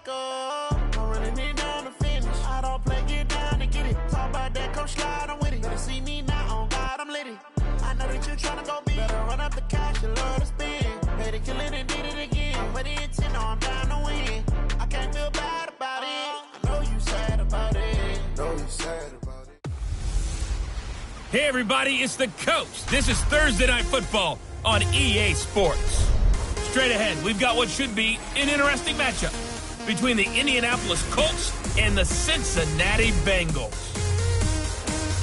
go. I'm running it down to finish. I don't play, get down to get it. Talk about that, come slide, I'm with it. Better see me now, on God, I'm litty. I know that you're trying to go big. Better run up the cash, you love to spend. Made it, kill it, and did it again. But the intent, no, I'm down to win. I can't feel bad about it. I know you sad about it. Know you sad about it. Hey, everybody, it's the Coach. This is Thursday Night Football on EA Sports. Straight ahead, we've got what should be an interesting matchup between the Indianapolis Colts and the Cincinnati Bengals.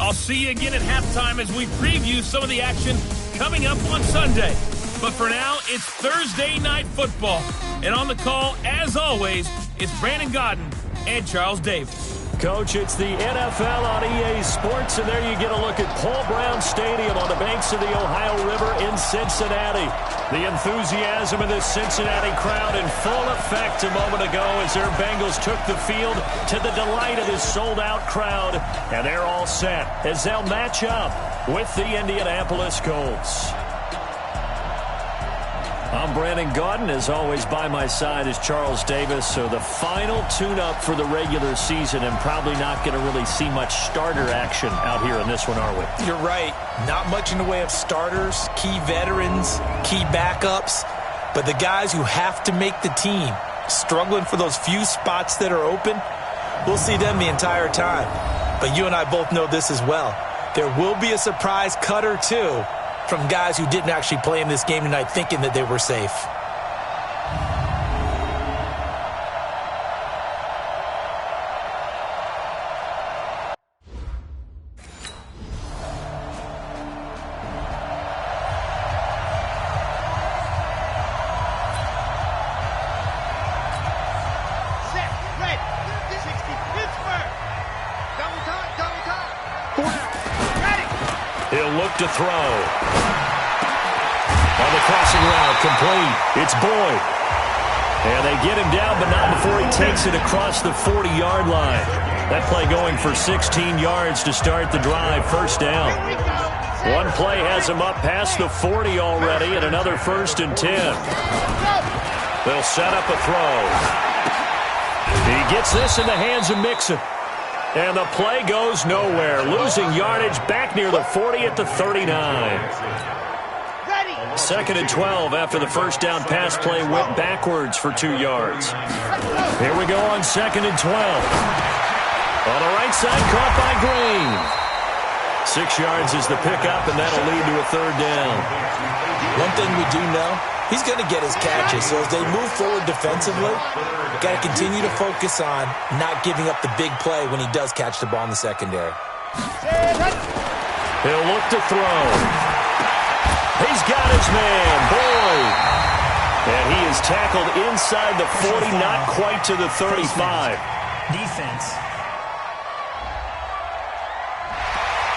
I'll see you again at halftime as we preview some of the action coming up on Sunday. But for now, it's Thursday Night Football. And on the call, as always, it's Brandon Godden and Charles Davis. Coach, it's the NFL on EA Sports, and there you get a look at Paul Brown Stadium on the banks of the Ohio River in Cincinnati. The enthusiasm of this Cincinnati crowd in full effect a moment ago as their Bengals took the field to the delight of this sold-out crowd. And they're all set as they'll match up with the Indianapolis Colts. I'm Brandon Godden. As always, by my side is Charles Davis. So the final tune-up for the regular season, and probably not going to really see much starter action out here in this one, are we? You're right. Not much in the way of starters, key veterans, key backups. But the guys who have to make the team, struggling for those few spots that are open, we'll see them the entire time. But you and I both know this as well. There will be a surprise cut or two from guys who didn't actually play in this game tonight thinking that they were safe. He'll look to throw. On the crossing route, complete. It's Boyd. And they get him down, but not before he takes it across the 40-yard line. That play going for 16 yards to start the drive. First down. One play has him up past the 40 already, and another 1st and 10. They'll set up a throw. He gets this in the hands of Mixon. And the play goes nowhere, losing yardage back near the 40 at the 39. 2nd and 12 after the first down pass play went backwards for 2 yards. Here we go on 2nd and 12. On the right side, caught by Green. 6 yards is the pickup, and that'll lead to a 3rd down. One thing we do know, he's going to get his catches. So as they move forward defensively, got to continue to focus on not giving up the big play when he does catch the ball in the secondary. He'll look to throw. He's got his man, Boyd. And he is tackled inside the 40, not quite to the 35. Defense.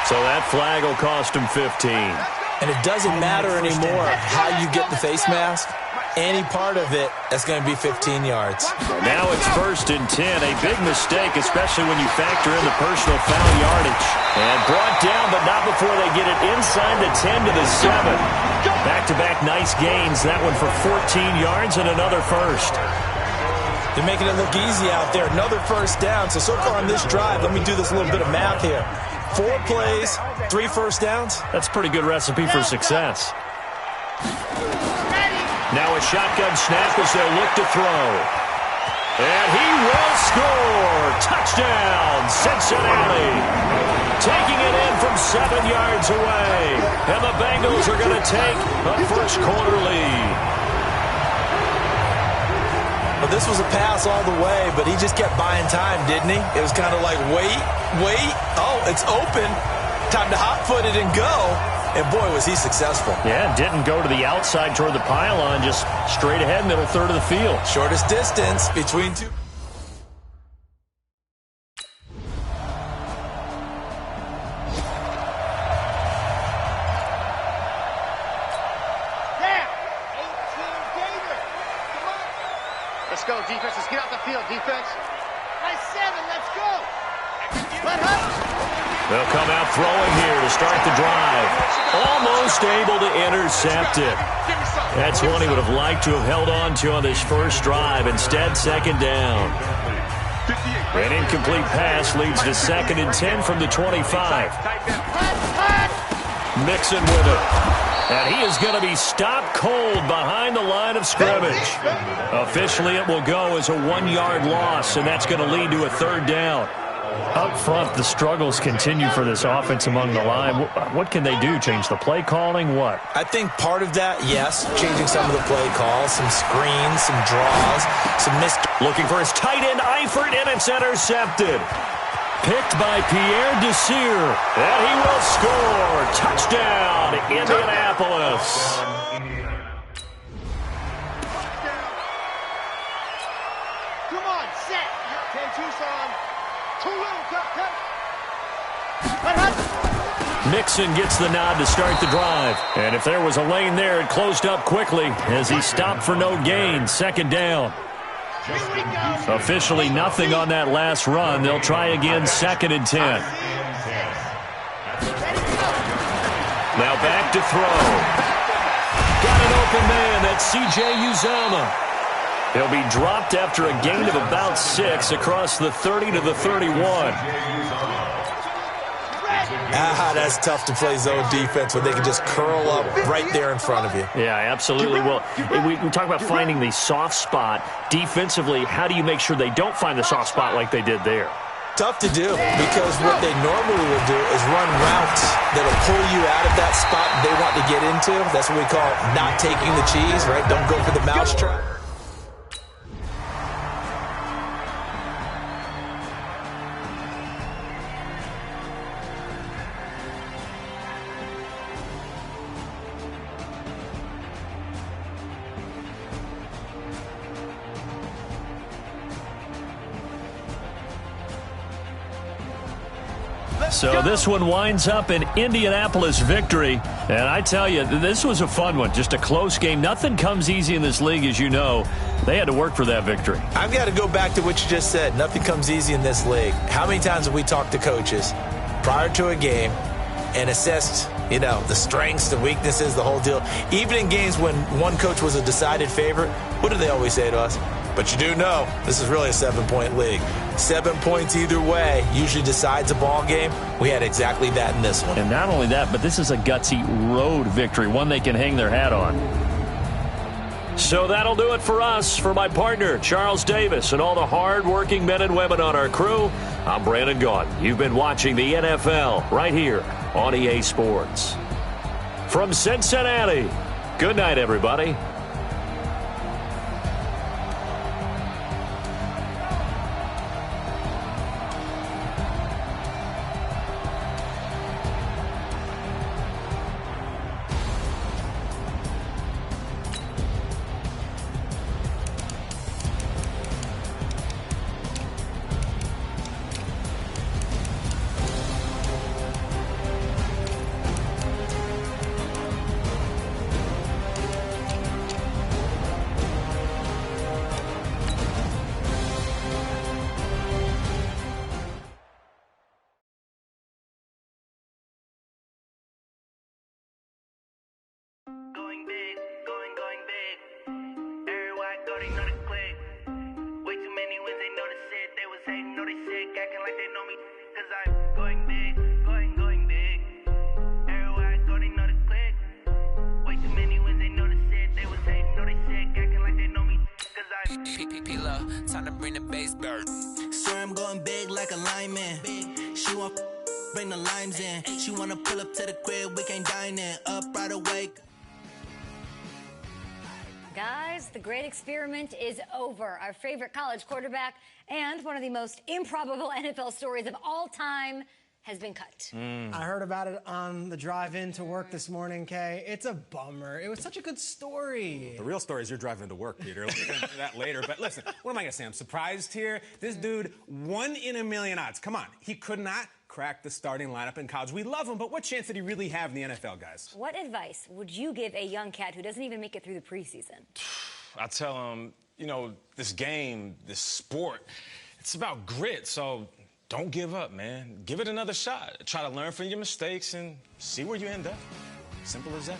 So that flag will cost him 15. And it doesn't matter anymore how you get the face mask. Any part of it, that's going to be 15 yards. Now it's 1st and 10. A big mistake, especially when you factor in the personal foul yardage. And brought down, but not before they get it inside the 10 to the 7. Back-to-back nice gains. That one for 14 yards and another first. They're making it look easy out there. Another 1st down. So far on this drive, let me do this little bit of math here. 4 plays, 3 first downs. That's a pretty good recipe for success. Now a shotgun snap as they look to throw. And he will score. Touchdown, Cincinnati. Taking it in from 7 yards away. And the Bengals are going to take a first-quarter lead. Well, this was a pass all the way, but he just kept buying time, didn't he? It was kind of like, wait. Oh, it's open. Time to hot-foot it and go. And, boy, was he successful. Yeah, didn't go to the outside toward the pylon, just straight ahead, middle third of the field. Shortest distance between two. Let's go, defense. Let's get out the field, defense. Nice 7, let's go. Let her. They'll come out throwing here to start the drive. Almost able to intercept it. That's one he would have liked to have held on to on this first drive. Instead, second down. An incomplete pass leads to 2nd and 10 from the 25. Mixon with it. And he is going to be stopped cold behind the line of scrimmage. Officially, it will go as a 1-yard loss, and that's going to lead to a 3rd down. Up front, the struggles continue for this offense among the line. What can they do? Change the play calling? What? I think part of that, yes, changing some of the play calls, some screens, some draws, some missed. Looking for his tight end, Eifert, and it's intercepted. Picked by Pierre Desir, and he will score. Touchdown, Indianapolis. Come on, set. 10 Tucson. Too little, cut. Mixon gets the nod to start the drive. And if there was a lane there, it closed up quickly as he stopped for no gain. 2nd down. Officially nothing on that last run. They'll try again, 2nd and 10. Now back to throw. Got an open man. That's C.J. Uzomah. He'll be dropped after a gain of about 6 across the 30 to the 31. That's tough to play zone defense when they can just curl up right there in front of you. Yeah, absolutely. Well, we talk about finding the soft spot. Defensively, how do you make sure they don't find the soft spot like they did there? Tough to do, because what they normally will do is run routes that'll pull you out of that spot they want to get into. That's what we call not taking the cheese, right? Don't go for the mousetrap. So this one winds up an Indianapolis victory. And I tell you, this was a fun one. Just a close game. Nothing comes easy in this league, as you know. They had to work for that victory. I've got to go back to what you just said. Nothing comes easy in this league. How many times have we talked to coaches prior to a game and assessed, the strengths, the weaknesses, the whole deal? Even in games when one coach was a decided favorite, what do they always say to us? But you do know this is really a 7-point league. 7 points either way usually decides a ball game. We had exactly that in this one. And not only that, but this is a gutsy road victory, one they can hang their hat on. So that'll do it for us. For my partner, Charles Davis, and all the hard-working men and women on our crew, I'm Brandon Gaudin. You've been watching the NFL right here on EA Sports. From Cincinnati, good night, everybody. Time to bring the bass bird. Swear I'm going big like a lineman. She want bring the limes in. She wanna pull up to the crib, we can't dine in. Up right away. Guys, the great experiment is over. Our favorite college quarterback and one of the most improbable NFL stories of all time has been cut. I heard about it on the drive in to work this morning, Kay. It's a bummer. It was such a good story. The real story is you're driving to work, Peter. We'll get into that later. But listen, what am I going to say? I'm surprised here. This dude, 1 in a million odds. Come on. He could not crack the starting lineup in college. We love him, but what chance did he really have in the NFL, guys? What advice would you give a young cat who doesn't even make it through the preseason? I tell him, this game, this sport, it's about grit. So don't give up, man. Give it another shot. Try to learn from your mistakes and see where you end up. Simple as that.